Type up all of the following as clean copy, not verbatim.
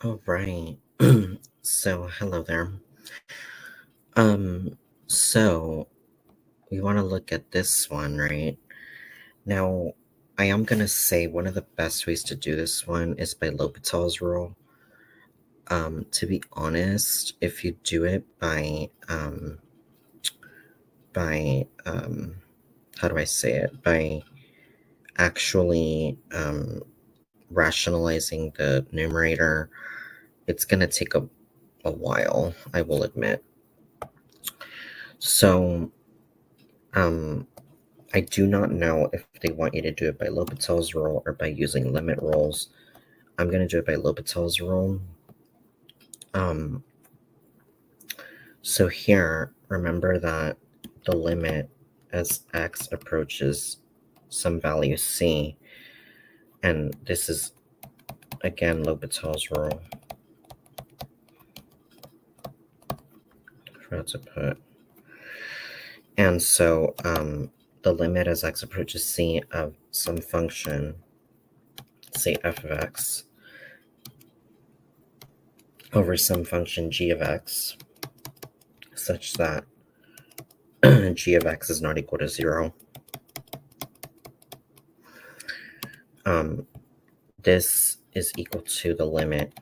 All right. So, hello there. So we want to look at this one, right? Now, I am going to say one of the best ways to do this one is by L'Hopital's rule. To be honest, if you do it by how do I say it? By actually rationalizing the numerator, it's going to take a while, I will admit. So, I do not know if they want you to do it by L'Hopital's rule or by using limit rules. I'm going to do it by L'Hopital's rule. So here, remember that the limit as x approaches some value c, and this is, again, L'Hopital's rule. I forgot to put. And so the limit as x approaches c of some function, say f of x, over some function g of x, such that g of x is not equal to 0. This is equal to the limit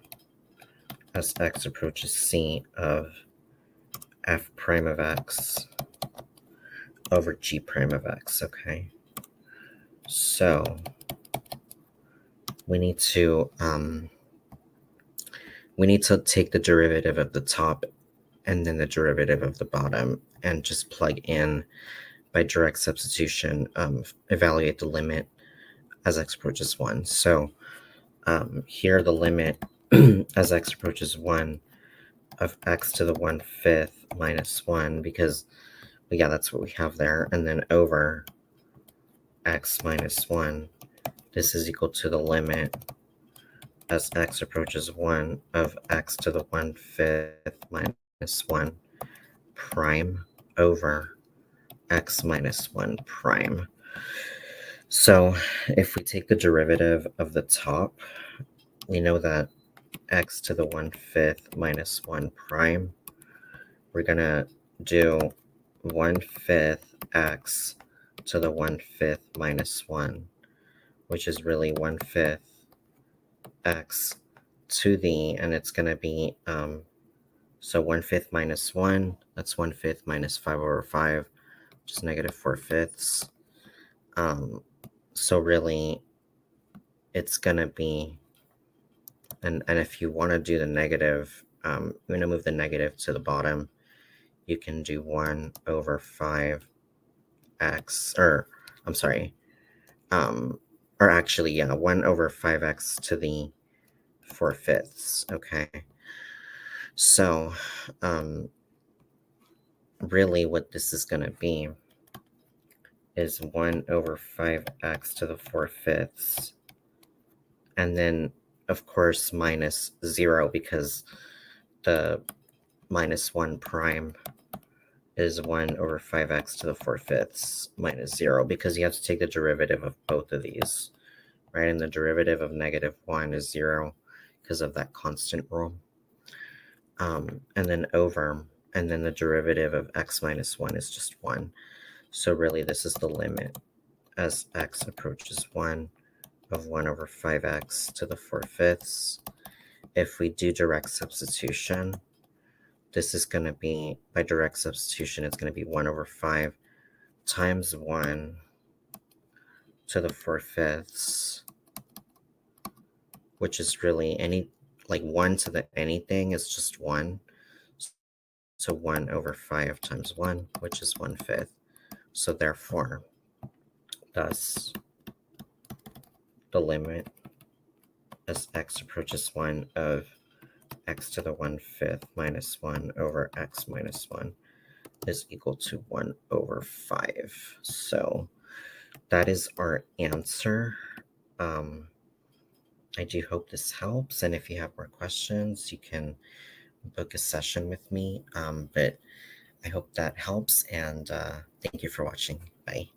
as x approaches c of f prime of x over g prime of x, okay? So we need to take the derivative of the top and then the derivative of the bottom and just plug in by direct substitution, evaluate the limit as x approaches 1. So here the limit as x approaches 1 of x to the 1/5 minus 1, because, yeah, that's what we have there, and then over x minus 1. This is equal to the limit as x approaches 1 of x to the 1/5 minus 1 prime over x minus 1 prime. So if we take the derivative of the top, we know that x to the 1/5 minus 1 prime, we're going to do 1/5 x to the 1/5 minus 1, which is really 1/5 x to the, and it's going to be, so 1/5 minus 1, that's 1/5 minus 5 over 5, which is negative 4/5. So really, it's going to be, and if you want to do the negative, you're going to move the negative to the bottom, you can do 1 over 5x, or I'm sorry, or actually, yeah, 1 over 5x to the 4/5, okay? So, really what this is going to be is 1 over 5x to the 4/5, and then, of course, minus 0, because the minus 1 prime is 1 over 5x to the 4/5 minus 0, because you have to take the derivative of both of these, right? And the derivative of negative 1 is 0 because of that constant rule. And then over, and then the derivative of x minus 1 is just 1. So really, this is the limit as x approaches 1 of 1 over 5x to the 4/5. If we do direct substitution, this is going to be, by direct substitution, it's going to be 1 over 5 times 1 to the 4/5, which is really any, like 1 to the anything is just 1. So 1 over 5 times 1, which is 1/5. So therefore, thus, the limit as x approaches 1 of x to the 1/5 minus 1 over x minus 1 is equal to 1 over 5. So that is our answer. I do hope this helps, and if you have more questions, you can book a session with me, but I hope that helps, and thank you for watching. Bye.